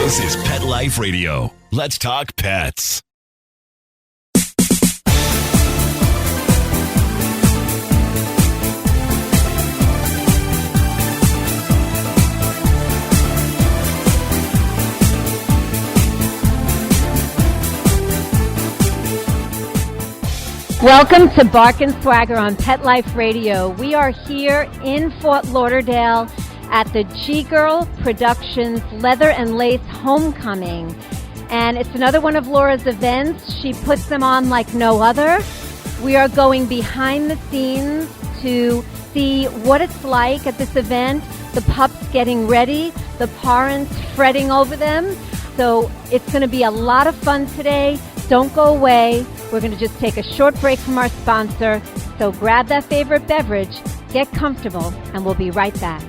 This is Pet Life Radio. Let's talk pets. Welcome to Bark and Swagger on Pet Life Radio. We are here in Fort Lauderdale at the G-Girl Productions Leather and Lace Homecoming. And it's another one of Laura's events. She puts them on like no other. We are going behind the scenes to see what it's like at this event, the pups getting ready, the parents fretting over them. So it's going to be a lot of fun today. Don't go away. We're going to just take a short break from our sponsor. So grab that favorite beverage, get comfortable, and we'll be right back.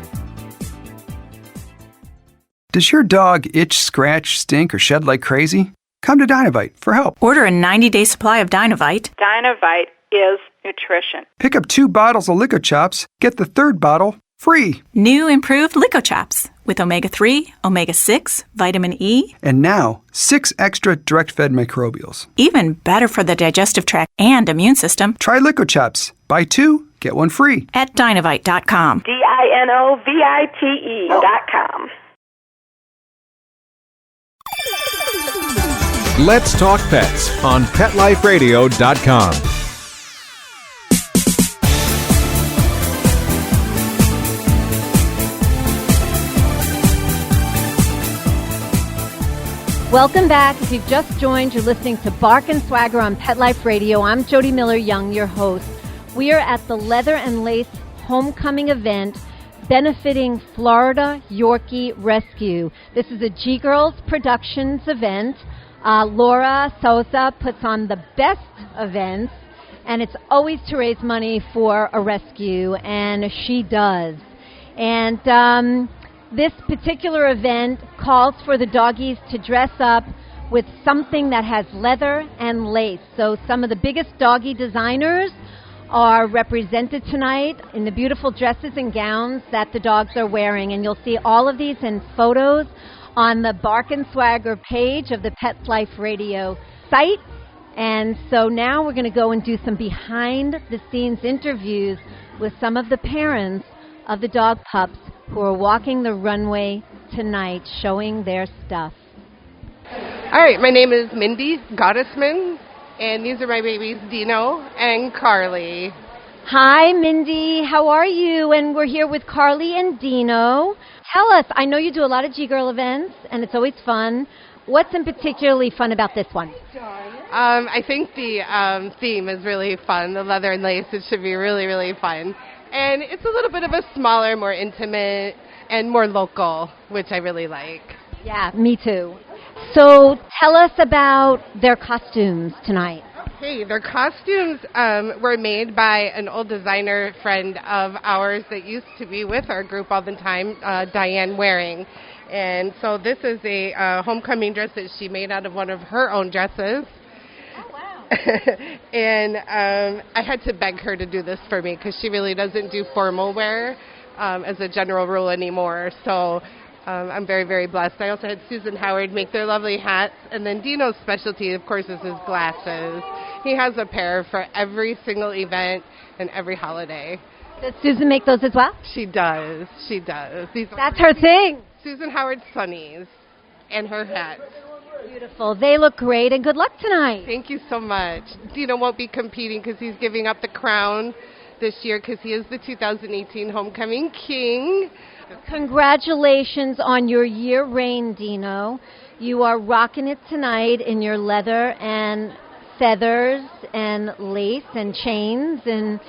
Does your dog itch, scratch, stink, or shed like crazy? Come to Dynovite for help. Order a 90-day supply of Dynovite. Dynovite is nutrition. Pick up 2 bottles of Lico Chops. Get the 3rd bottle free. New improved Lico Chops with omega-3, omega-6, vitamin E. And now, 6 extra direct-fed microbials. Even better for the digestive tract and immune system. Try Lico Chops. Buy 2, get 1 free. At Dynovite.com. DINOVITE.com. Let's Talk Pets on PetLifeRadio.com. Welcome back. If you've just joined, you're listening to Bark and Swagger on Pet Life Radio. I'm Jody Miller-Young, your host. We are at the Leather and Lace Homecoming event benefiting Florida Yorkie Rescue. This is a G-Girls Productions event. Laura Sosa puts on the best events, and it's always to raise money for a rescue, and she does. And this particular event calls for the doggies to dress up with something that has leather and lace. So some of the biggest doggy designers are represented tonight in the beautiful dresses and gowns that the dogs are wearing. And you'll see all of these in photos on the Bark and Swagger page of the Pet Life Radio site. And so now we're going to go and do some behind-the-scenes interviews with some of the parents of the dog pups who are walking the runway tonight, showing their stuff. All right, my name is Mindy Gottesman, and these are my babies, Dino and Carly. Hi, Mindy. How are you? And we're here with Carly and Dino. Tell us, I know you do a lot of G-Girl events, and it's always fun. What's in particularly fun about this one? I think the theme is really fun, the leather and lace. It should be really, really fun. And it's a little bit of a smaller, more intimate, and more local, which I really like. Yeah, me too. So tell us about their costumes tonight. Okay, their costumes were made by an old designer friend of ours that used to be with our group all the time, Diane Waring. And so this is a homecoming dress that she made out of one of her own dresses. And I had to beg her to do this for me because she really doesn't do formal wear as a general rule anymore. So I'm very, very blessed. I also had Susan Howard make their lovely hats. And then Dino's specialty, of course, is his glasses. He has a pair for every single event and every holiday. Does Susan make those as well? She does. She does. That's her thing. Susan Howard Sunnies and her hats. Beautiful. They look great, and good luck tonight. Thank you so much. Dino won't be competing because he's giving up the crown this year because he is the 2018 Homecoming King. Congratulations on your year reign, Dino. You are rocking it tonight in your leather and feathers and lace and chains, and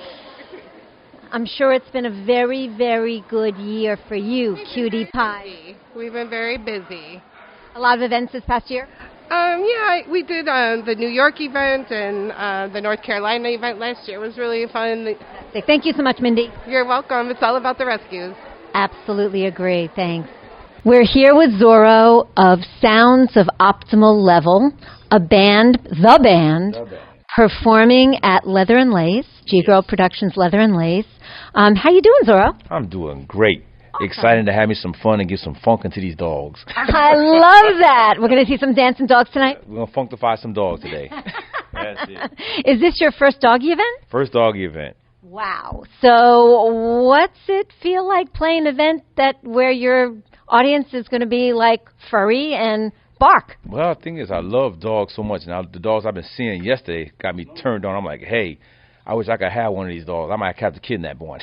I'm sure it's been a very, very good year for you, Cutie Pie. We've been very busy. A lot of events this past year? Yeah, we did the New York event and the North Carolina event last year. It was really fun. Thank you so much, Mindy. You're welcome. It's all about the rescues. Absolutely agree. Thanks. We're here with Zorro of Sounds of Optimal Level, the band, performing at Leather and Lace, G-Girl Productions Leather and Lace. How you doing, Zorro? I'm doing great. Excited to have me some fun and get some funk into these dogs. I love that. We're going to see some dancing dogs tonight? We're going to funkify some dogs today. That's it. Is this your first doggy event? First doggy event. Wow. So what's it feel like playing an event where your audience is going to be like furry and bark? Well, the thing is, I love dogs so much. Now, the dogs I've been seeing yesterday got me turned on. I'm like, hey, I wish I could have one of these dogs. I might have to kidnap one.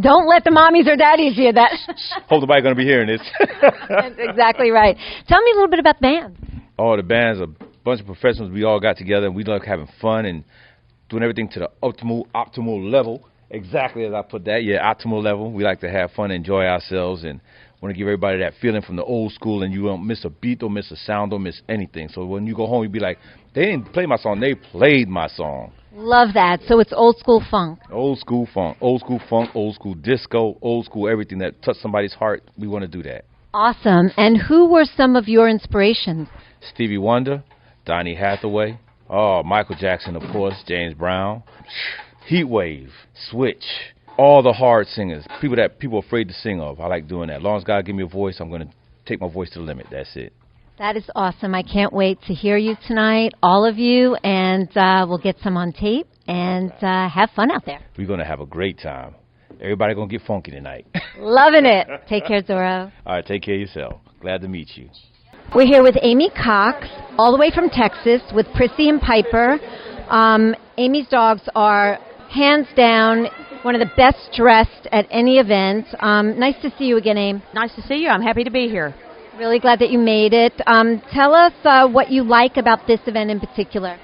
Don't let the mommies or daddies hear that. Hope nobody's going to be hearing this. That's exactly right. Tell me a little bit about the band. Oh, the band's a bunch of professionals. We all got together, and we like having fun and doing everything to the optimal level. Exactly as I put that. Yeah, optimal level. We like to have fun, enjoy ourselves, and want to give everybody that feeling from the old school, and you don't miss a beat, don't miss a sound, don't miss anything. So when you go home, you be like, they didn't play my song, they played my song. Love that. So it's old school funk. Old school funk, old school disco, old school everything that touched somebody's heart. We want to do that. Awesome. And who were some of your inspirations? Stevie Wonder, Donny Hathaway, Michael Jackson, of course, James Brown, Heatwave, Switch, all the hard singers, people that people are afraid to sing of. I like doing that. As long as God give me a voice, I'm going to take my voice to the limit. That's it. That is awesome. I can't wait to hear you tonight, all of you, and we'll get some on tape and have fun out there. We're going to have a great time. Everybody going to get funky tonight. Loving it. Take care, Zorro. All right, take care of yourself. Glad to meet you. We're here with Amy Cox, all the way from Texas, with Prissy and Piper. Amy's dogs are, hands down, one of the best dressed at any event. Nice to see you again, Amy. Nice to see you. I'm happy to be here. Really glad that you made it. Tell us what you like about this event in particular.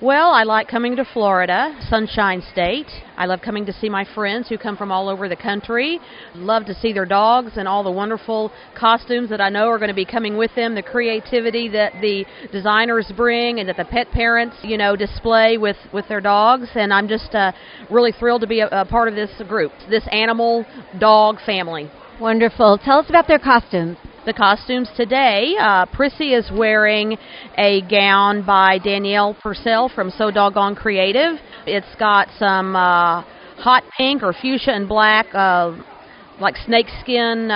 Well, I like coming to Florida, Sunshine State. I love coming to see my friends who come from all over the country. Love to see their dogs and all the wonderful costumes that I know are going to be coming with them, the creativity that the designers bring and that the pet parents, display with their dogs. And I'm just really thrilled to be a part of this group, this animal dog family. Wonderful. Tell us about their costumes. The costumes today, Prissy is wearing a gown by Danielle Purcell from So Doggone Creative. It's got some hot pink or fuchsia and black, like snakeskin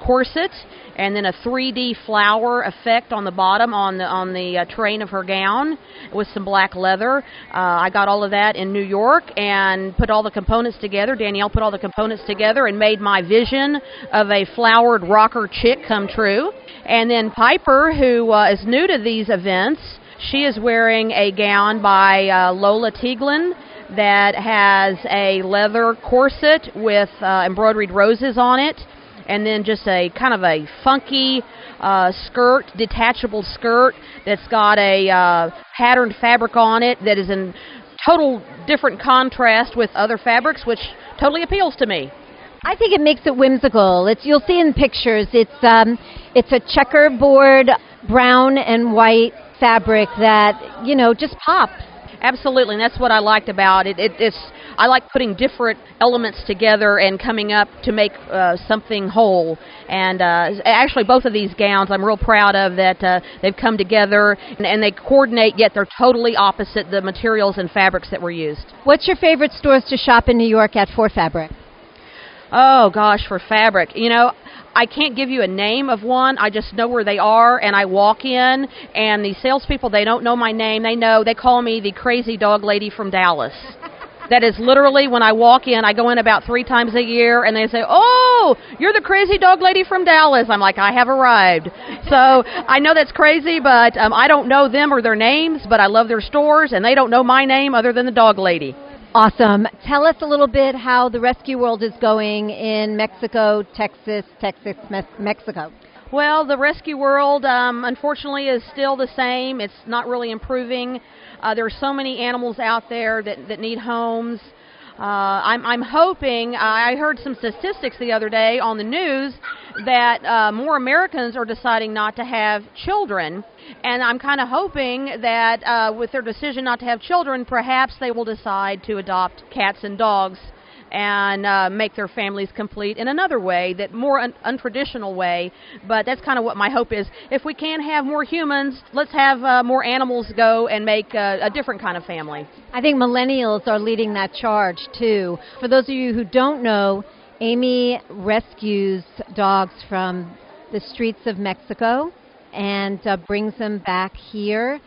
corset, and then a 3D flower effect on the bottom on the train of her gown with some black leather. I got all of that in New York and put all the components together. Danielle put all the components together and made my vision of a flowered rocker chick come true. And then Piper, who is new to these events, she is wearing a gown by Lola Tieglin that has a leather corset with embroidered roses on it. And then just a kind of a funky skirt, detachable skirt that's got a patterned fabric on it that is in total different contrast with other fabrics, which totally appeals to me. I think it makes it whimsical. You'll see in pictures. It's a checkerboard brown and white fabric that just pops. Absolutely, and that's what I liked about it. I like putting different elements together and coming up to make something whole. And actually, both of these gowns, I'm real proud of that they've come together and they coordinate, yet they're totally opposite the materials and fabrics that were used. What's your favorite stores to shop in New York at for fabric? Oh, gosh, for fabric. I can't give you a name of one. I just know where they are, and I walk in, and the salespeople, they don't know my name. They call me the crazy dog lady from Dallas. That is literally when I walk in. I go in about 3 times a year, and they say, "Oh, you're the crazy dog lady from Dallas." I'm like, I have arrived. So I know that's crazy, but I don't know them or their names, but I love their stores, and they don't know my name other than the dog lady. Awesome. Tell us a little bit how the rescue world is going in Mexico, Texas, Mexico. Well, the rescue world, unfortunately, is still the same. It's not really improving. There are so many animals out there that need homes. I'm hoping, I heard some statistics the other day on the news that more Americans are deciding not to have children. And I'm kind of hoping that with their decision not to have children, perhaps they will decide to adopt cats and dogs and make their families complete in another way, that more untraditional way. But that's kind of what my hope is. If we can have more humans, let's have more animals go and make a different kind of family. I think millennials are leading that charge, too. For those of you who don't know, Amy rescues dogs from the streets of Mexico and brings them back here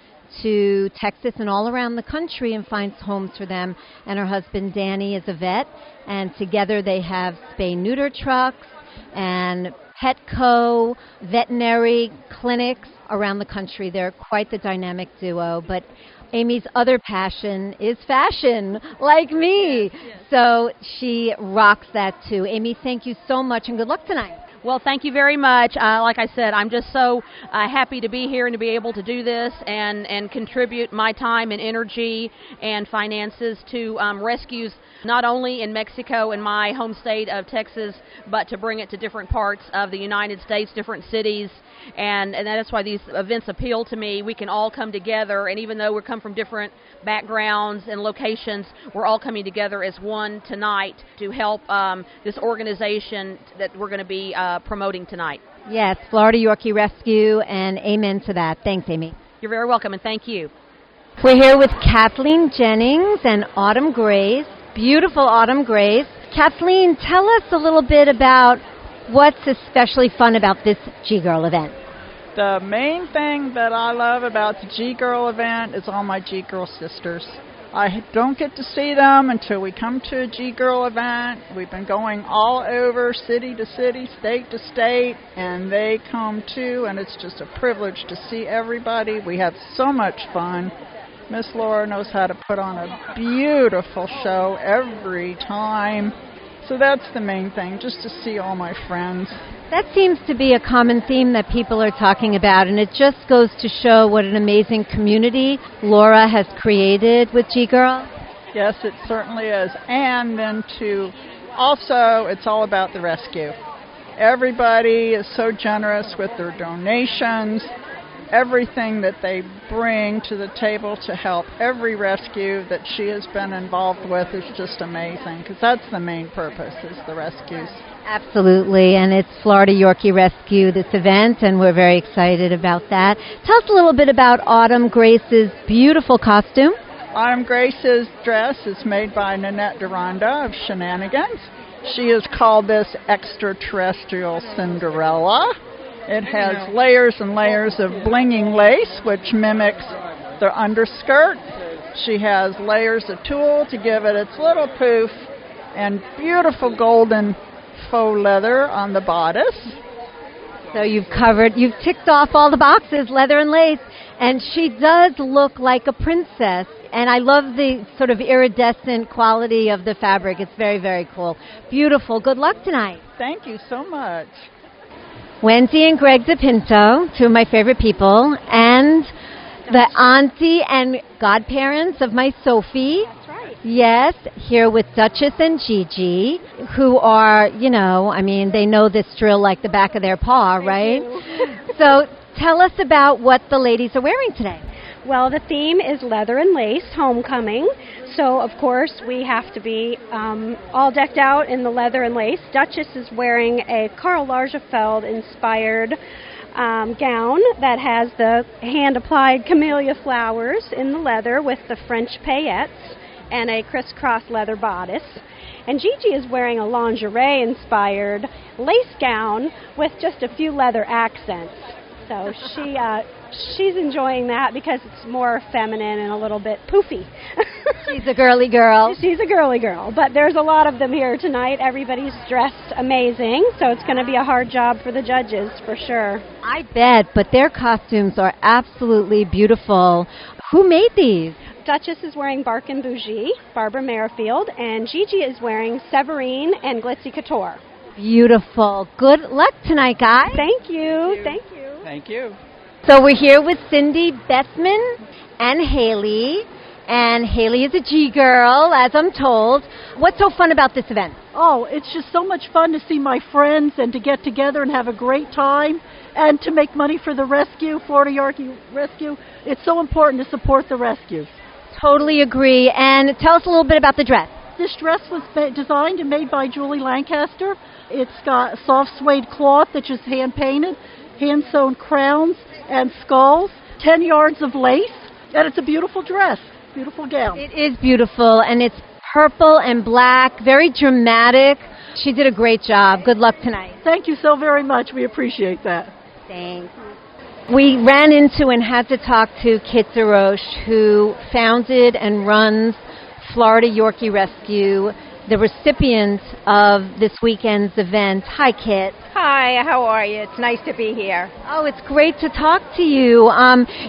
to Texas and all around the country and finds homes for them. And her husband, Danny, is a vet, and together they have spay-neuter trucks and Petco, veterinary clinics around the country. They're quite the dynamic duo, but Amy's other passion is fashion, like me. Yes. So she rocks that too. Amy, thank you so much, and good luck tonight. Well, thank you very much. Like I said, I'm just so happy to be here and to be able to do this and contribute my time and energy and finances to rescues not only in Mexico and my home state of Texas, but to bring it to different parts of the United States, different cities. And that's why these events appeal to me. We can all come together, and even though we come from different backgrounds and locations, we're all coming together as one tonight to help this organization that we're going to be promoting tonight. Yes, Florida Yorkie Rescue, and amen to that. Thanks, Amy. You're very welcome, and thank you. We're here with Kathleen Jennings and Autumn Grace, beautiful Autumn Grace. Kathleen, tell us a little bit about what's especially fun about this G-Girl event. The main thing that I love about the G-Girl event is all my G-Girl sisters. I don't get to see them until we come to a G-Girl event. We've been going all over, city to city, state to state, and they come too, and it's just a privilege to see everybody. We have so much fun. Miss Laura knows how to put on a beautiful show every time. So that's the main thing, just to see all my friends. That seems to be a common theme that people are talking about, and it just goes to show what an amazing community Laura has created with G-Girl. Yes, it certainly is. And then also, it's all about the rescue. Everybody is so generous with their donations. Everything that they bring to the table to help every rescue that she has been involved with is just amazing, because that's the main purpose, is the rescues. Absolutely, and it's Florida Yorkie Rescue, this event, and we're very excited about that. Tell us a little bit about Autumn Grace's beautiful costume. Autumn Grace's dress is made by Nanette Duranda of Shenanigans. She has called this Extraterrestrial Cinderella. It has layers and layers of blinging lace, which mimics the underskirt. She has layers of tulle to give it its little poof, and beautiful golden faux leather on the bodice. So you've ticked off all the boxes, leather and lace, and she does look like a princess. And I love the sort of iridescent quality of the fabric. It's very, very cool. Beautiful. Good luck tonight. Thank you so much. Wendy and Greg DePinto, two of my favorite people, and the auntie and godparents of my Sophie. That's right. Yes, here with Duchess and Gigi, who are, they know this drill like the back of their paw, right? So tell us about what the ladies are wearing today. Well, the theme is leather and lace, homecoming. So, of course, we have to be all decked out in the leather and lace. Duchess is wearing a Karl Lagerfeld-inspired gown that has the hand-applied camellia flowers in the leather with the French paillettes and a crisscross leather bodice. And Gigi is wearing a lingerie-inspired lace gown with just a few leather accents. So she's enjoying that because it's more feminine and a little bit poofy. She's a girly girl. She's a girly girl. But there's a lot of them here tonight. Everybody's dressed amazing, so it's going to be a hard job for the judges for sure. I bet, but their costumes are absolutely beautiful. Who made these? Duchess is wearing Bark and Bougie, Barbara Merrifield, and Gigi is wearing Severine and Glitzy Couture. Beautiful. Good luck tonight, guys. Thank you. Thank you. Thank you. So we're here with Cindy Bethman and Haley. And Haley is a G-Girl, as I'm told. What's so fun about this event? Oh, it's just so much fun to see my friends and to get together and have a great time and to make money for the rescue, Florida Yorkie Rescue. It's so important to support the rescue. Totally agree. And tell us a little bit about the dress. This dress was designed and made by Julie Lancaster. It's got soft suede cloth that's just hand-painted, hand-sewn crowns and skulls, 10 yards of lace, and it's a beautiful dress, beautiful gown. It is beautiful, and it's purple and black, very dramatic. She did a great job. Good luck tonight. Thank you so very much. We appreciate that. Thanks. We ran into and had to talk to Kit DeRoche, who founded and runs Florida Yorkie Rescue, the recipient of this weekend's event. Hi, Kit. Hi, how are you? It's nice to be here. Oh, it's great to talk to you.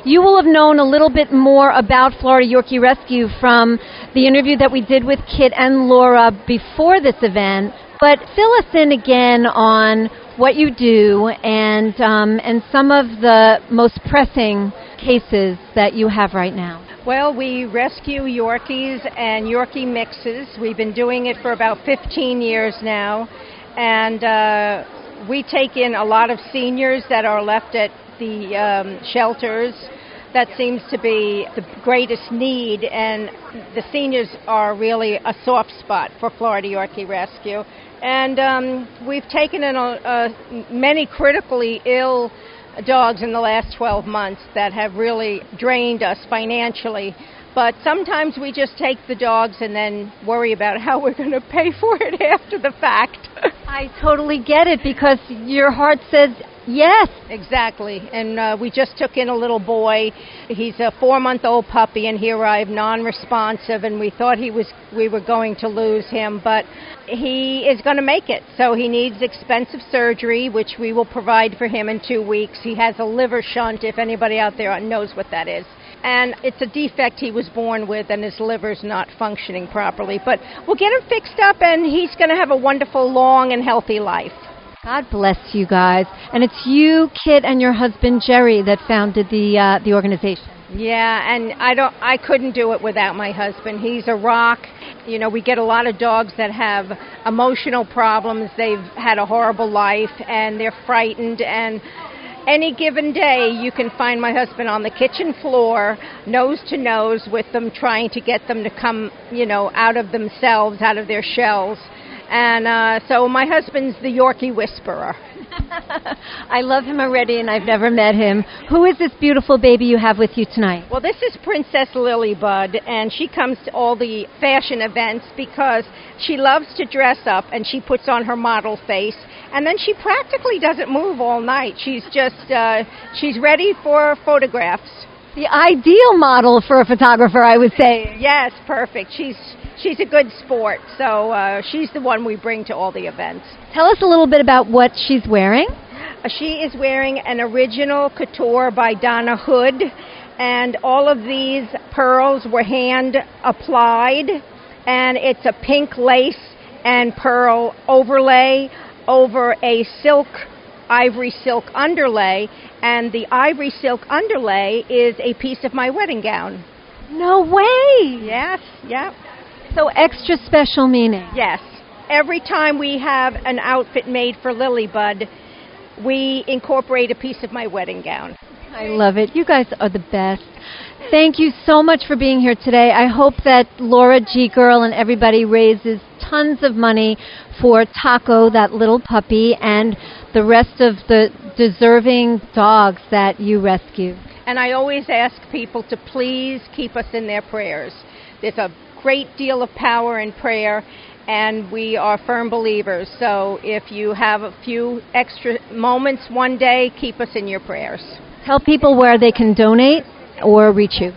You will have known a little bit more about Florida Yorkie Rescue from the interview that we did with Kit and Laura before this event, but fill us in again on what you do and some of the most pressing cases that you have right now. Well, we rescue Yorkies and Yorkie mixes. We've been doing it for about 15 years now, and we take in a lot of seniors that are left at the shelters. That seems to be the greatest need, and the seniors are really a soft spot for Florida Yorkie Rescue. And we've taken in many critically ill dogs in the last 12 months that have really drained us financially. But sometimes we just take the dogs and then worry about how we're going to pay for it after the fact. I totally get it, because your heart says yes. Exactly. And we just took in a little boy. He's a 4-month-old puppy, and he arrived non-responsive, and we thought we were going to lose him, but he is going to make it. So he needs expensive surgery, which we will provide for him in 2 weeks. He has a liver shunt, if anybody out there knows what that is. And it's a defect he was born with, and his liver's not functioning properly. But we'll get him fixed up, and he's going to have a wonderful, long, and healthy life. God bless you guys. And it's you, Kit, and your husband, Jerry, that founded the organization. Yeah, and I couldn't do it without my husband. He's a rock. You know, we get a lot of dogs that have emotional problems. They've had a horrible life, and they're frightened, and any given day, you can find my husband on the kitchen floor, nose to nose with them, trying to get them to come, out of themselves, out of their shells. And so my husband's the Yorkie Whisperer. I love him already, and I've never met him. Who is this beautiful baby you have with you tonight? Well, this is Princess Lilybud, and she comes to all the fashion events because she loves to dress up, and she puts on her model face, and then she practically doesn't move all night. She's just, she's ready for photographs. The ideal model for a photographer, I would say. Yes, perfect. She's a good sport, so she's the one we bring to all the events. Tell us a little bit about what she's wearing. She is wearing an original couture by Donna Hood, and all of these pearls were hand applied, and it's a pink lace and pearl overlay over a ivory silk underlay, and the ivory silk underlay is a piece of my wedding gown. No way! Yes, yep. So extra special meaning. Yes. Every time we have an outfit made for Lilybud, we incorporate a piece of my wedding gown. I love it. You guys are the best. Thank you so much for being here today. I hope that Laura G. Girl and everybody raises tons of money for Taco, that little puppy, and the rest of the deserving dogs that you rescue. And I always ask people to please keep us in their prayers. There's a great deal of power in prayer, and we are firm believers. So if you have a few extra moments one day, keep us in your prayers. Tell people where they can donate or reach you.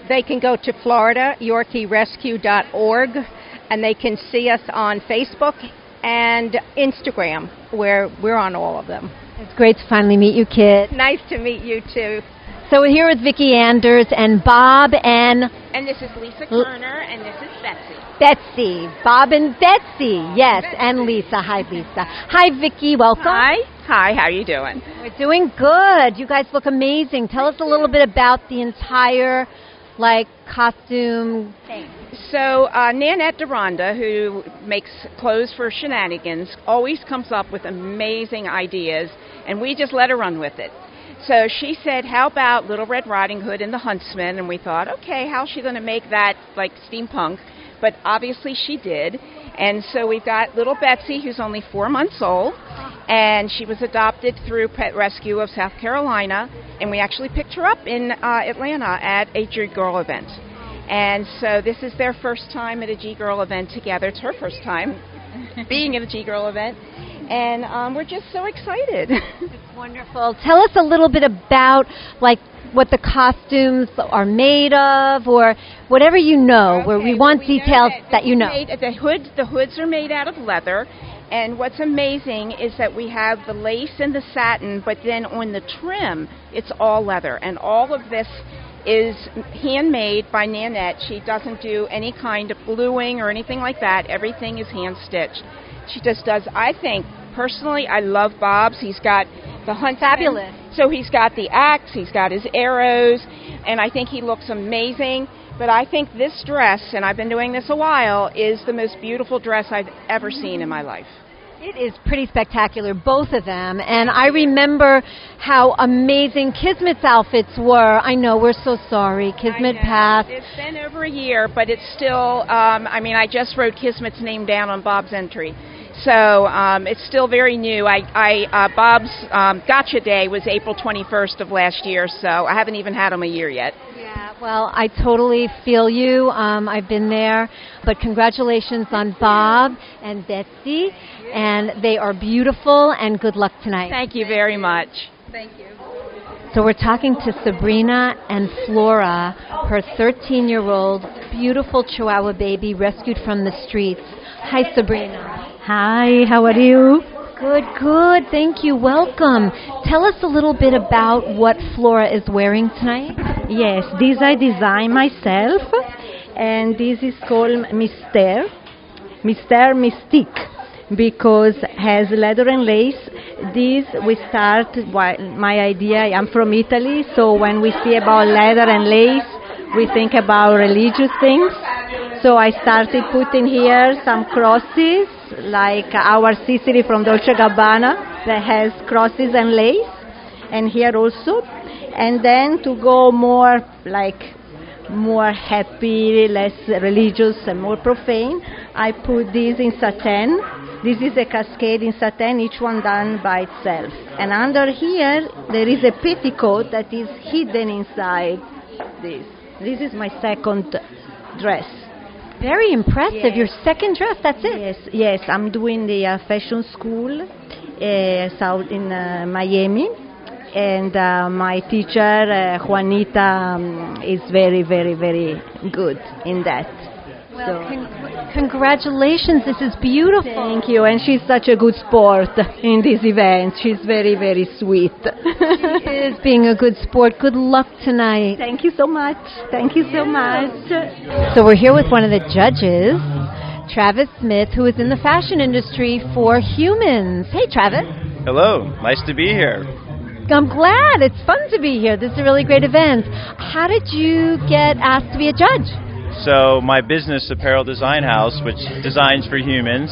They can go to FloridaYorkieRescue.org, and they can see us on Facebook and Instagram, where we're on all of them. It's great to finally meet you, Kit. Nice to meet you, too. So we're here with Vicki Anders and Bob and... And this is Lisa Turner, and this is Betsy. Betsy. Bob and Betsy. Yes, Betsy. And Lisa. Hi, Lisa. Hi, Vicki. Welcome. Hi. Hi, how are you doing? We're doing good. You guys look amazing. Tell us a little bit about the entire, costume thing. So Nanette Deronda, who makes clothes for Shenanigans, always comes up with amazing ideas, and we just let her run with it. So she said, how about Little Red Riding Hood and the Huntsman? And we thought, okay, how's she going to make that like steampunk? But obviously she did. And so we've got little Betsy, who's only 4 months old, and she was adopted through Pet Rescue of South Carolina, and we actually picked her up in Atlanta at a G-Girl event. And so this is their first time at a G-Girl event together. It's her first time. being at a G-Girl event. And we're just so excited. It's wonderful. Tell us a little bit about, like, what the costumes are made of, or whatever you know, where we want details that you know. The hoods are made out of leather, and what's amazing is that we have the lace and the satin, but then on the trim, it's all leather. And all of this is handmade by Nanette. She doesn't do any kind of bluing or anything like that. Everything is hand-stitched. She just does, I think, personally, I love Bob's. He's got the hunt. Fabulous. So he's got the axe, he's got his arrows, and I think he looks amazing. But I think this dress, and I've been doing this a while, is the most beautiful dress I've ever seen in my life. It is pretty spectacular, both of them. And I remember how amazing Kismet's outfits were. I know, we're so sorry. Kismet passed. It's been over a year, but it's still, I just wrote Kismet's name down on Bob's entry. So it's still very new. Bob's Gotcha Day was April 21st of last year, so I haven't even had him a year yet. Yeah, well, I totally feel you. I've been there. But congratulations on Bob and Betsy. And they are beautiful, and good luck tonight. Thank you very much. Thank you. So we're talking to Sabrina and Flora, her 13-year-old beautiful Chihuahua baby rescued from the streets. Hi, Sabrina. Hi, how are you? Good, good. Thank you. Welcome. Tell us a little bit about what Flora is wearing tonight. Yes, this I designed myself, and this is called Mystique, because has leather and lace. This we start, my idea, I'm from Italy, so when we see about leather and lace, we think about religious things. So I started putting here some crosses, like our Sicily from Dolce & Gabbana, that has crosses and lace, and here also. And then to go more happy, less religious and more profane, I put this in satin. This is a cascade in satin, each one done by itself. And under here, there is a petticoat that is hidden inside this. This is my second dress. Very impressive. Yes. Your second dress, that's it? Yes. I'm doing the fashion school out in Miami. And my teacher, Juanita, is very, very, very good in that. Well, congratulations. This is beautiful. Thank you. And she's such a good sport in this event. She's very, very sweet. She is being a good sport. Good luck tonight. Thank you so much. Thank you so much. So we're here with one of the judges, Travis Smith, who is in the fashion industry for humans. Hey, Travis. Hello. Nice to be here. I'm glad. It's fun to be here. This is a really great event. How did you get asked to be a judge? So my business, Apparel Design House, which designs for humans,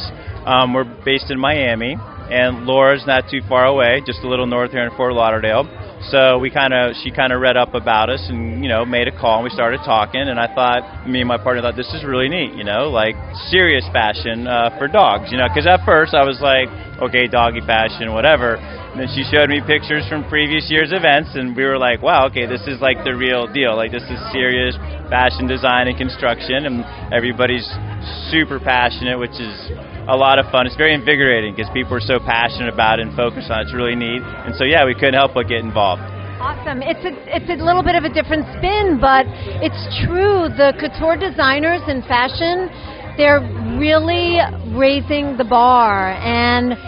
we're based in Miami, and Laura's not too far away, just a little north here in Fort Lauderdale. So she kind of read up about us and, made a call, and we started talking, and I thought, me and my partner thought, this is really neat, like serious fashion for dogs, because at first I was like, okay, doggy fashion, whatever. And then she showed me pictures from previous year's events, and we were like, wow, okay, this is like the real deal. Like, this is serious fashion design and construction, and everybody's super passionate, which is a lot of fun. It's very invigorating because people are so passionate about it and focused on it. It's really neat. And so, yeah, we couldn't help but get involved. Awesome. It's a little bit of a different spin, but it's true. The couture designers in fashion, they're really raising the bar, and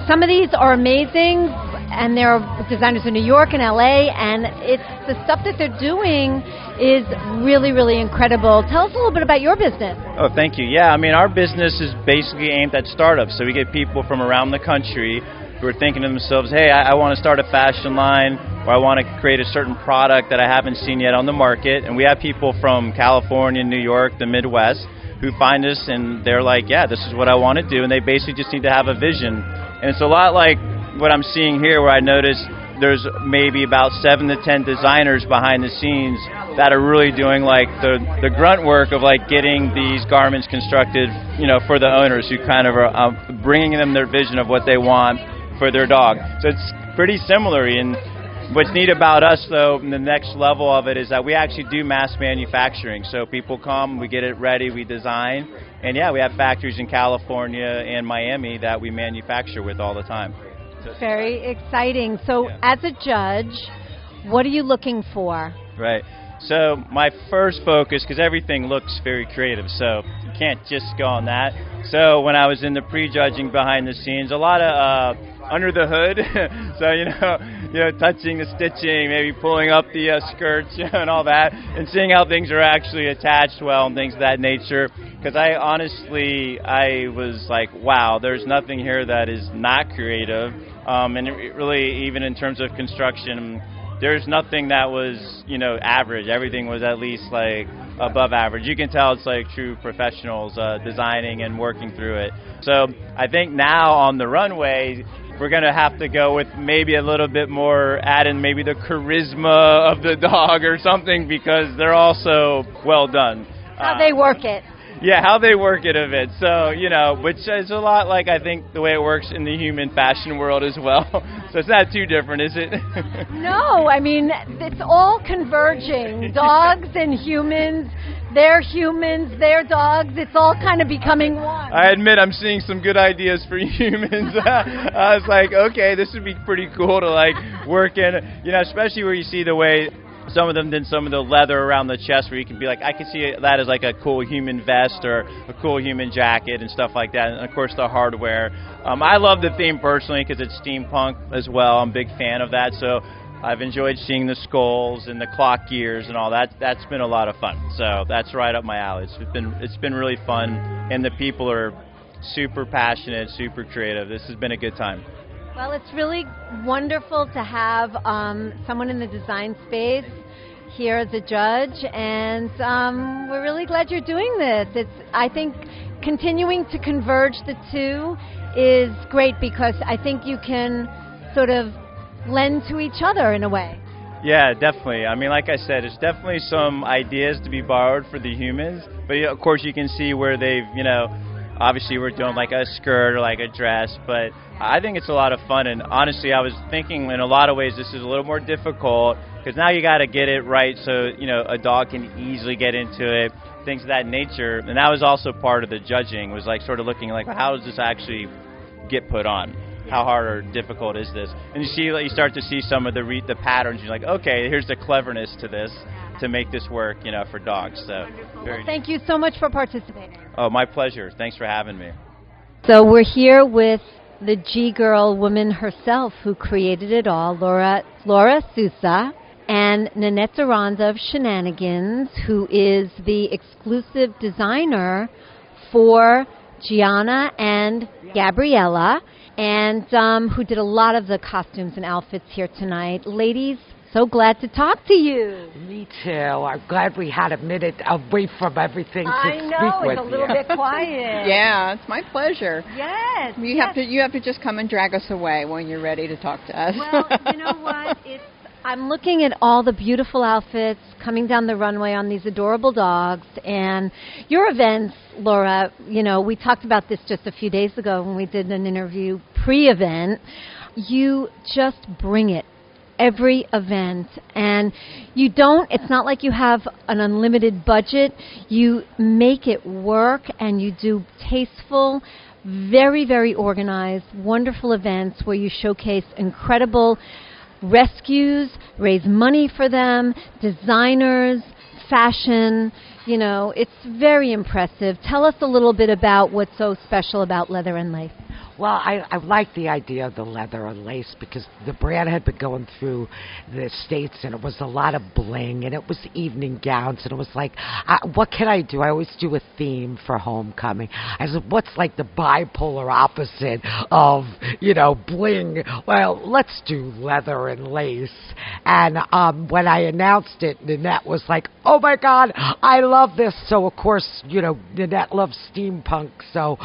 some of these are amazing, and there are designers in New York and LA, and it's the stuff that they're doing is really, really incredible. Tell us a little bit about your business. Oh, thank you. Yeah, our business is basically aimed at startups. So we get people from around the country who are thinking to themselves, hey, I want to start a fashion line, or I want to create a certain product that I haven't seen yet on the market. And we have people from California, New York, the Midwest, who find us and they're like, yeah, this is what I want to do. And they basically just need to have a vision. And it's a lot like what I'm seeing here, where I notice there's maybe about 7 to 10 designers behind the scenes that are really doing like the grunt work of like getting these garments constructed, for the owners who kind of are bringing them their vision of what they want for their dog. So it's pretty similar in What's neat about us, though, and the next level of it is that we actually do mass manufacturing. So people come, we get it ready, we design, and yeah, we have factories in California and Miami that we manufacture with all the time. Very exciting. So as a judge, what are you looking for? Right. So my first focus, because everything looks very creative, so you can't just go on that. So when I was in the pre-judging behind the scenes, a lot of under the hood, so you know, touching the stitching, maybe pulling up the skirts, and all that, and seeing how things are actually attached well and things of that nature. Because I was like, wow, there's nothing here that is not creative, and it really, even in terms of construction, there's nothing that was, average. Everything was at least like above average. You can tell it's like true professionals designing and working through it. So I think now on the runway, we're going to have to go with maybe a little bit more, add in maybe the charisma of the dog or something, because they're also well done. How they work it. Yeah, how they work it a bit. So, which is a lot like, I think, the way it works in the human fashion world as well. So it's not too different, is it? No, I mean, it's all converging. Dogs and humans, their dogs, it's all kind of becoming one. I admit I'm seeing some good ideas for humans. I was like, okay, this would be pretty cool to, work in, especially where you see the way some of them did some of the leather around the chest, where you can be like, I can see that as like a cool human vest or a cool human jacket and stuff like that. And of course the hardware. I love the theme personally because it's steampunk as well. I'm a big fan of that. So I've enjoyed seeing the skulls and the clock gears and all that. That's been a lot of fun. So that's right up my alley. It's been really fun, and the people are super passionate, super creative. This has been a good time. Well, it's really wonderful to have someone in the design space here as a judge, and we're really glad you're doing this. I think continuing to converge the two is great, because I think you can sort of lend to each other in a way. Yeah, definitely. I mean, like I said, there's definitely some ideas to be borrowed for the humans, but of course you can see where they've, obviously we're doing like a skirt or like a dress, but I think it's a lot of fun. And honestly, I was thinking in a lot of ways this is a little more difficult, because now you got to get it right so, a dog can easily get into it, things of that nature. And that was also part of the judging, was like sort of looking like, how does this actually get put on? How hard or difficult is this? And you start to see some of the patterns. You're like, okay, here's the cleverness to this to make this work, for dogs. So, thank you so much for participating. Oh, my pleasure. Thanks for having me. So we're here with the G-Girl woman herself who created it all, Laura Sousa, and Nanette Duranda of Shenanigans, who is the exclusive designer for Gianna and Gabriella, and who did a lot of the costumes and outfits here tonight. Ladies, so glad to talk to you. Me too. I'm glad we had a minute away from everything to speak with you. I know, it's a little bit quiet. Yeah, it's my pleasure. Yes. You have to just come and drag us away when you're ready to talk to us. Well, you know what? I'm looking at all the beautiful outfits coming down the runway on these adorable dogs, and your events, Laura, we talked about this just a few days ago when we did an interview pre-event. You just bring it every event, and it's not like you have an unlimited budget. You make it work, and you do tasteful, very, very organized, wonderful events where you showcase incredible rescues, raise money for them, designers, fashion. It's very impressive. Tell us a little bit about what's so special about Leather and Lace. Well, I like the idea of the leather and lace, because the brand had been going through the States, and it was a lot of bling, and it was evening gowns, and it was like, what can I do? I always do a theme for homecoming. I said, what's like the bipolar opposite of, bling? Well, let's do leather and lace. And when I announced it, Nanette was like, oh my God, I love this. So, of course, Nanette loves steampunk, so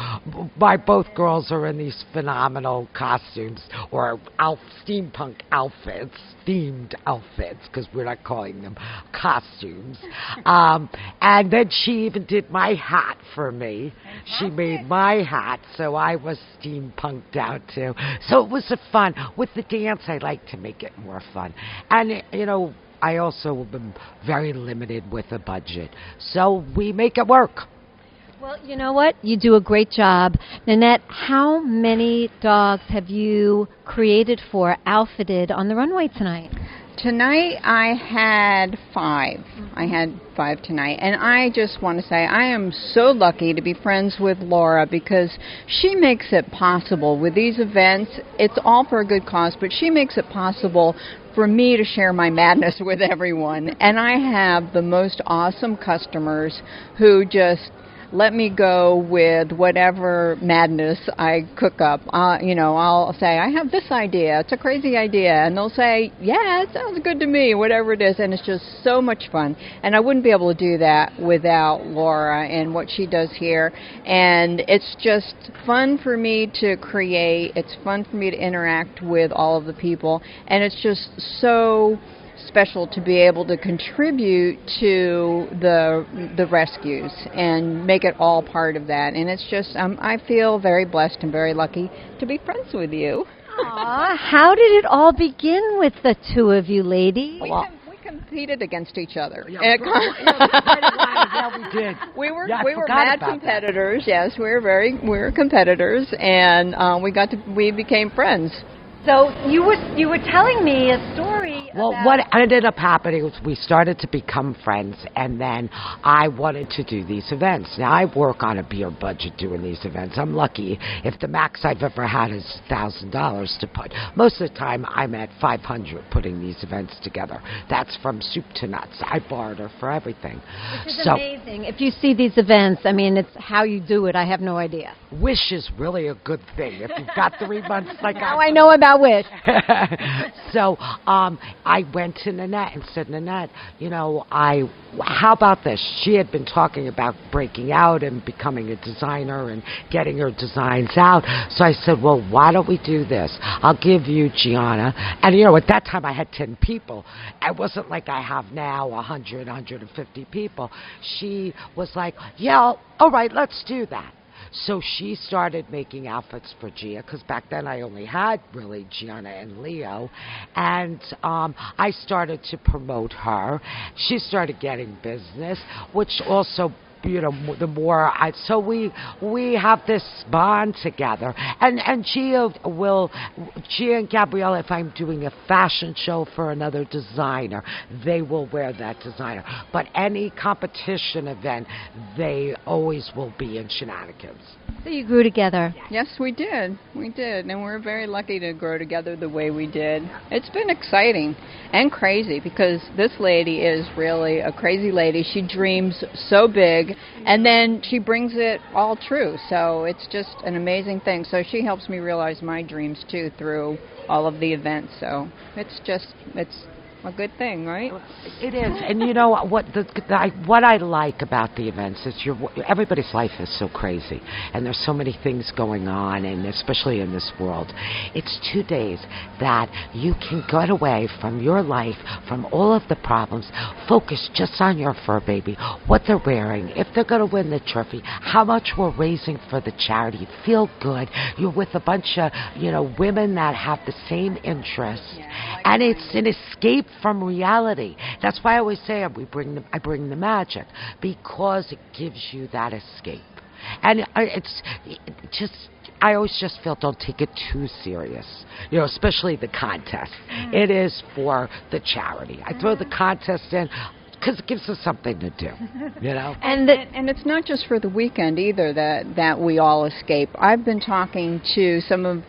both girls are in the these phenomenal costumes or steampunk outfits, themed outfits, because we're not calling them costumes. And then she even did my hat for me. She made my hat, so I was steampunked out too. So it was fun. With the dance, I like to make it more fun. And, I also have been very limited with a budget. So we make it work. Well, you know what? You do a great job. Nanette, how many dogs have you created for, outfitted on the runway tonight? Tonight I had 5. I had 5 tonight. And I just want to say I am so lucky to be friends with Laura because she makes it possible with these events. It's all for a good cause, but she makes it possible for me to share my madness with everyone. And I have the most awesome customers who just let me go with whatever madness I cook up. I'll say, I have this idea. It's a crazy idea. And they'll say, yeah, it sounds good to me, whatever it is. And it's just so much fun. And I wouldn't be able to do that without Laura and what she does here. And it's just fun for me to create. It's fun for me to interact with all of the people. And it's just so special to be able to contribute to the rescues and make it all part of that. And it's just, I feel very blessed and very lucky to be friends with you. Aw, how did it all begin with the two of you ladies? We competed against each other. Yeah, we did. We were mad competitors. Yes, we were competitors, and we became friends. So you were telling me a story. Well, what ended up happening was we started to become friends, and then I wanted to do these events. Now, I work on a beer budget doing these events. I'm lucky if the max I've ever had is $1,000 to put. Most of the time, I'm at $500 putting these events together. That's from soup to nuts. I barter for everything. Which is amazing. If you see these events, I mean, it's how you do it. I have no idea. Wish is really a good thing. If you've got 3 months like now I know about Wish. So I went to Nanette and said, Nanette, how about this? She had been talking about breaking out and becoming a designer and getting her designs out. So I said, well, why don't we do this? I'll give you Gianna. And, at that time I had 10 people. It wasn't like I have now 100, 150 people. She was like, yeah, all right, let's do that. So she started making outfits for Gia, because back then I only had really Gianna and Leo, and I started to promote her. She started getting business, which also, the more so we have this bond together, and Gia and Gabrielle, if I'm doing a fashion show for another designer, they will wear that designer. But any competition event, they always will be in Shenanigans. So you grew together. Yes, we did. We did. And we're very lucky to grow together the way we did. It's been exciting and crazy because this lady is really a crazy lady. She dreams so big, and then she brings it all true. So it's just an amazing thing. So she helps me realize my dreams, too, through all of the events. So it's a good thing, right? It is. And what I like about the events is everybody's life is so crazy, and there's so many things going on, and especially in this world. It's 2 days that you can get away from your life, from all of the problems, focus just on your fur baby, what they're wearing, if they're going to win the trophy, how much we're raising for the charity. Feel good. You're with a bunch of women that have the same interests, and it's an escape from reality. That's why I always say I bring the magic, because it gives you that escape. And I always just feel, don't take it too serious, especially the contest. It is for the charity. I throw the contest in because it gives us something to do, And it's not just for the weekend either that we all escape. I've been talking to some of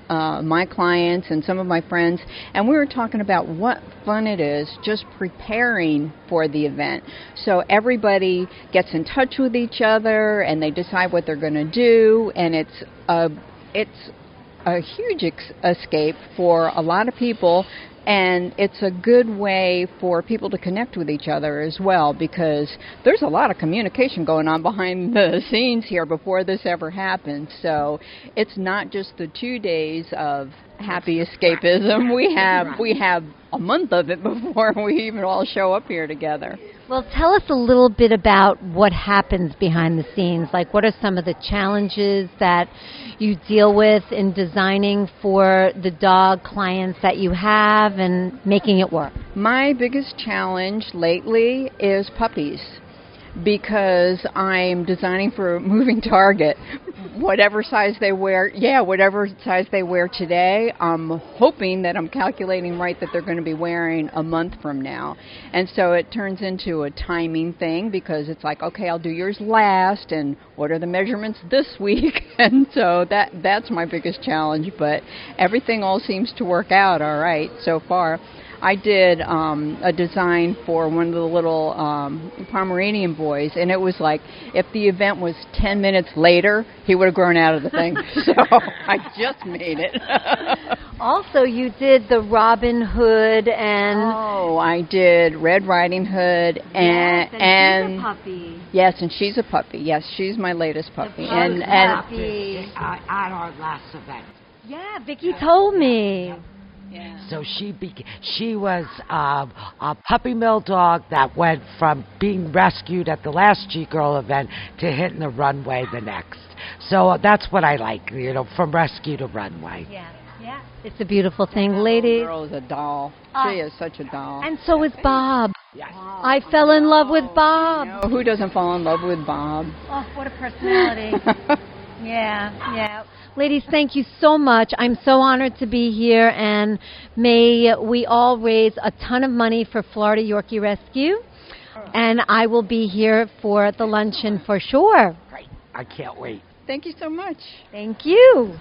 my clients and some of my friends, and we were talking about what fun it is just preparing for the event. So everybody gets in touch with each other, and they decide what they're going to do, and it's a huge escape for a lot of people. And it's a good way for people to connect with each other as well, because there's a lot of communication going on behind the scenes here before this ever happens. So it's not just the 2 days of happy escapism. We have a month of it before we even all show up here together. Well, tell us a little bit about what happens behind the scenes. Like, what are some of the challenges that you deal with in designing for the dog clients that you have and making it work? My biggest challenge lately is puppies, because I'm designing for a moving target. Whatever size they wear today, I'm hoping that I'm calculating right that they're going to be wearing a month from now. And so it turns into a timing thing, because it's like, okay, I'll do yours last, and what are the measurements this week? And so that's my biggest challenge, but everything all seems to work out all right so far. I did a design for one of the little Pomeranian boys, and it was like, if the event was 10 minutes later, he would have grown out of the thing. So I just made it. Also, you did the Robin Hood and... Oh, I did Red Riding Hood and she's a puppy. Yes, and she's a puppy. Yes, she's my latest puppy. And at our last event. Yeah, Vicki told me. Yeah. So she was a puppy mill dog that went from being rescued at the last G-Girl event to hitting the runway the next. So that's what I like, from rescue to runway. Yeah. It's a beautiful thing, ladies. The girl is a doll. She is such a doll. And so is Bob. Yes. I fell in love with Bob. Who doesn't fall in love with Bob? Oh, what a personality. Yeah. Ladies, thank you so much. I'm so honored to be here, and may we all raise a ton of money for Florida Yorkie Rescue. And I will be here for the luncheon for sure. Great. I can't wait. Thank you so much. Thank you.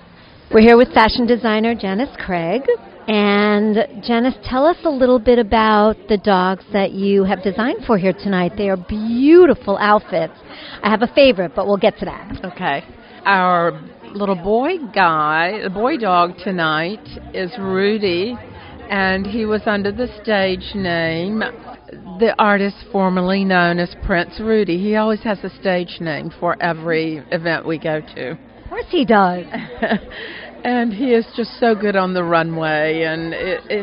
We're here with fashion designer Janice Craig. And Janice, tell us a little bit about the dogs that you have designed for here tonight. They are beautiful outfits. I have a favorite, but we'll get to that. Okay. Our little boy dog tonight is Rudy, and he was under the stage name, the artist formerly known as Prince Rudy. He always has a stage name for every event we go to. Of course he does. And he is just so good on the runway, and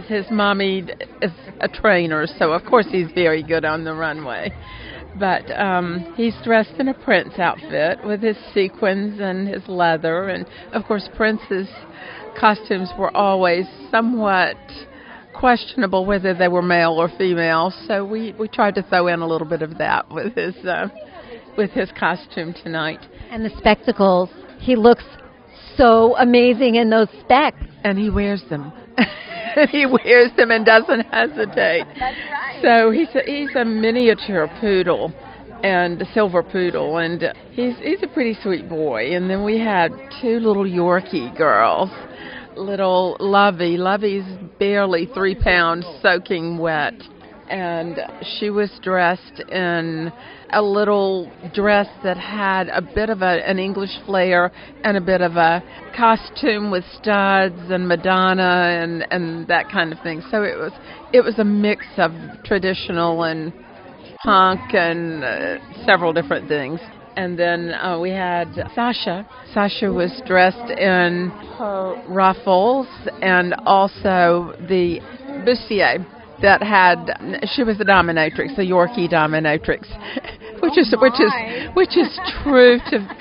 his mommy is a trainer, so of course he's very good on the runway. But he's dressed in a Prince outfit with his sequins and his leather. And, of course, Prince's costumes were always somewhat questionable whether they were male or female. So we tried to throw in a little bit of that with his costume tonight. And the spectacles. He looks so amazing in those specs. And he wears them. He wears them and doesn't hesitate. That's right. So he's a miniature poodle, and a silver poodle, and he's a pretty sweet boy. And then we had two little Yorkie girls, little Lovey. Lovey's barely 3 pounds, soaking wet, and she was dressed in a little dress that had a bit of an English flair and a bit of a costume with studs and Madonna and that kind of thing. So it was a mix of traditional and punk and several different things. And then we had Sasha. Sasha was dressed in her ruffles and also the bustier that she was a dominatrix, a Yorkie dominatrix, which is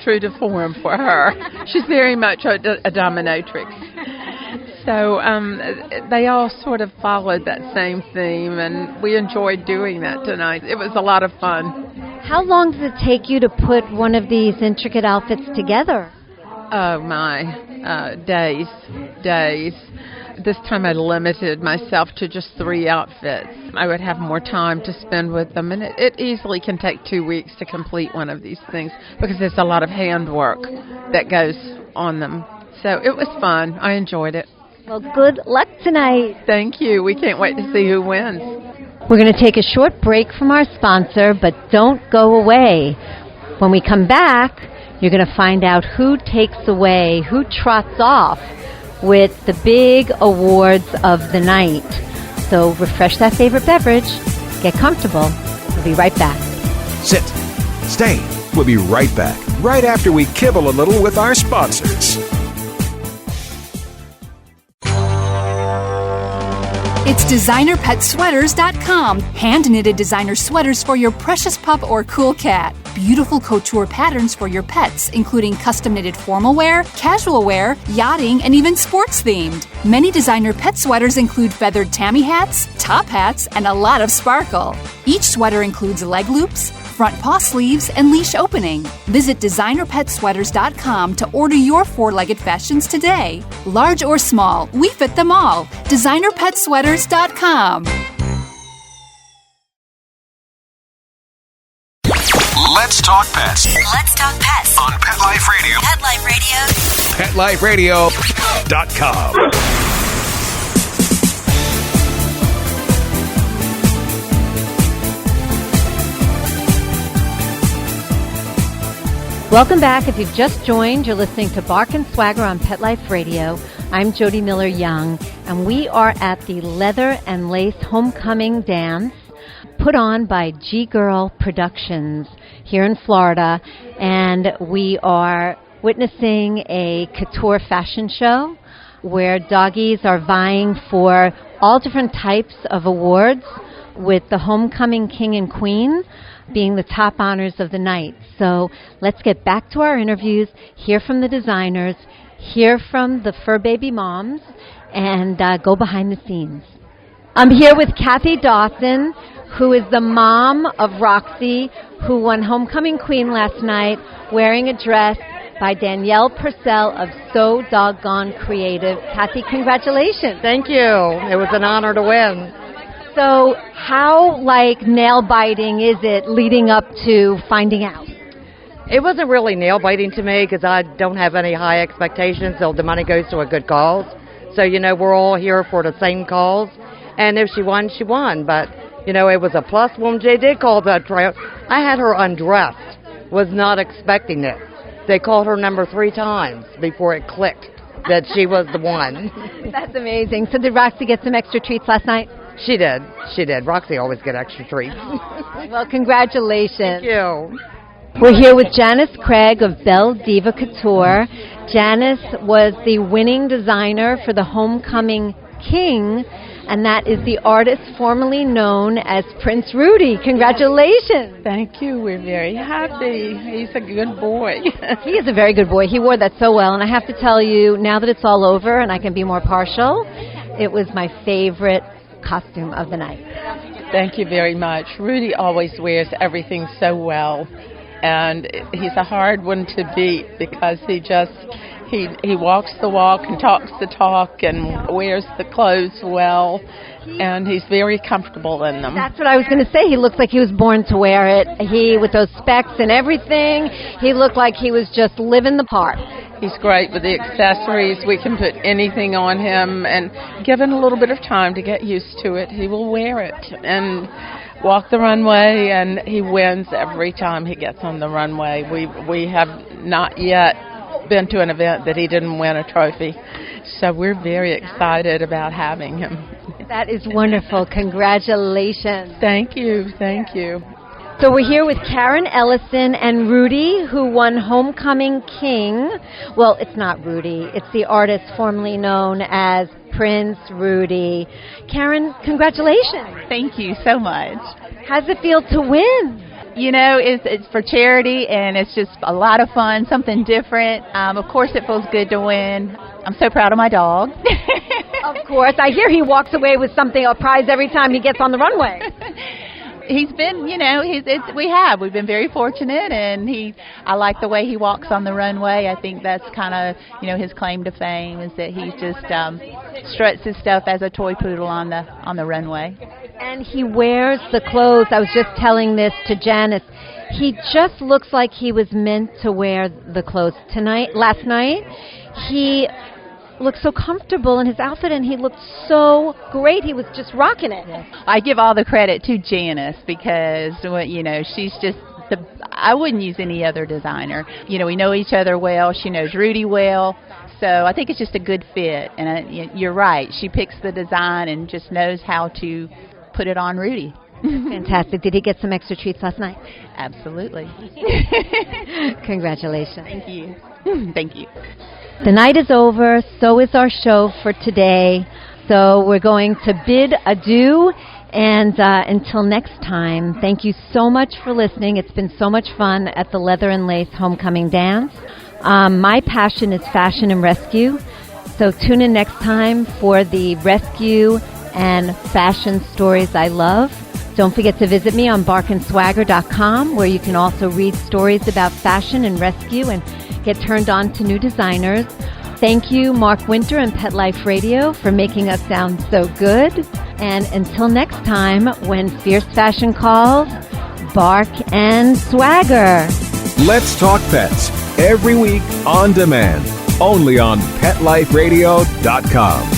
true to form for her. She's very much a dominatrix. So they all sort of followed that same theme, and we enjoyed doing that tonight. It was a lot of fun. How long does it take you to put one of these intricate outfits together? Oh my, days. This time I limited myself to just 3 outfits. I would have more time to spend with them, and it easily can take 2 weeks to complete one of these things because there's a lot of handwork that goes on them. So it was fun. I enjoyed it. Well, good luck tonight. Thank you. We can't wait to see who wins. We're going to take a short break from our sponsor, but don't go away. When we come back, you're going to find out who trots off with the big awards of the night. So refresh that favorite beverage, get comfortable. We'll be right back. Sit. Stay. We'll be right back, right after we kibble a little with our sponsors. It's DesignerPetSweaters.com. Hand-knitted designer sweaters for your precious pup or cool cat. Beautiful couture patterns for your pets, including custom-knitted formal wear, casual wear, yachting, and even sports-themed. Many designer pet sweaters include feathered tammy hats, top hats, and a lot of sparkle. Each sweater includes leg loops, front paw sleeves, and leash opening. Visit DesignerPetSweaters.com to order your four-legged fashions today. Large or small, we fit them all. DesignerPetSweaters.com. Let's talk pets. Let's talk pets On Pet Life Radio. Pet Life Radio. PetLifeRadio.com. Welcome back. If you've just joined, you're listening to Bark and Swagger on Pet Life Radio. I'm Jody Miller Young, and we are at the Leather and Lace Homecoming Dance put on by G-Girl Productions here in Florida, and we are witnessing a couture fashion show where doggies are vying for all different types of awards, with the Homecoming King and Queen being the top honors of the night. So let's get back to our interviews, hear from the designers, hear from the fur baby moms, and go behind the scenes. I'm here with Kathy Dawson, who is the mom of Roxy, who won Homecoming Queen last night, wearing a dress by Danielle Purcell of So Doggone Creative. Kathy, congratulations. Thank you. It was an honor to win. So how, nail-biting is it leading up to finding out? It wasn't really nail-biting to me because I don't have any high expectations, so the money goes to a good cause. So, we're all here for the same cause. And if she won, she won. But, it was a plus when they did call the tryout. I had her undressed, was not expecting it. They called her number 3 times before it clicked that she was the one. That's amazing. So did Roxy get some extra treats last night? She did. Roxy always get extra treats. Well, congratulations. Thank you. We're here with Janice Craig of Belle Diva Couture. Janice was the winning designer for the Homecoming King, and that is the artist formerly known as Prince Rudy. Congratulations. Thank you. We're very happy. He's a good boy. He is a very good boy. He wore that so well, and I have to tell you, now that it's all over and I can be more partial, it was my favorite costume of the night. Thank you very much. Rudy always wears everything so well, and he's a hard one to beat because he walks the walk and talks the talk and wears the clothes well, and he's very comfortable in them. That's what I was going to say. He looks like he was born to wear it. He, with those specs and everything, he looked like he was just living the part. He's great with the accessories. We can put anything on him, and given a little bit of time to get used to it, he will wear it and walk the runway, and he wins every time he gets on the runway. We have not yet been to an event that he didn't win a trophy, so we're very excited about having him. That is wonderful. Congratulations. Thank you. Thank you. So we're here with Karen Ellison and Rudy, who won Homecoming King. Well, it's not Rudy. It's the artist formerly known as Prince Rudy. Karen, congratulations. Thank you so much. How's it feel to win? It's for charity, and it's just a lot of fun, something different. Of course, it feels good to win. I'm so proud of my dog. Of course. I hear he walks away with a prize every time he gets on the runway. He's been, we've been very fortunate, and I like the way he walks on the runway. I think that's kind of, his claim to fame is that he just struts his stuff as a toy poodle on the runway. And he wears the clothes. I was just telling this to Janice. He just looks like he was meant to wear the clothes last night. He looked so comfortable in his outfit, and he looked so great. He was just rocking it. I give all the credit to Janice because, she's just I wouldn't use any other designer. We know each other well. She knows Rudy well. So I think it's just a good fit. And you're right. She picks the design and just knows how to put it on Rudy. Fantastic. Did he get some extra treats last night? Absolutely. Congratulations. Thank you. Thank you. The night is over. So is our show for today. So we're going to bid adieu. And until next time, thank you so much for listening. It's been so much fun at the Leather and Lace Homecoming Dance. My passion is fashion and rescue. So tune in next time for the rescue and fashion stories I love. Don't forget to visit me on barkandswagger.com, where you can also read stories about fashion and rescue and get turned on to new designers. Thank you, Mark Winter and Pet Life Radio, for making us sound so good. And until next time, when fierce fashion calls, bark and swagger. Let's Talk Pets, every week on demand, only on PetLifeRadio.com.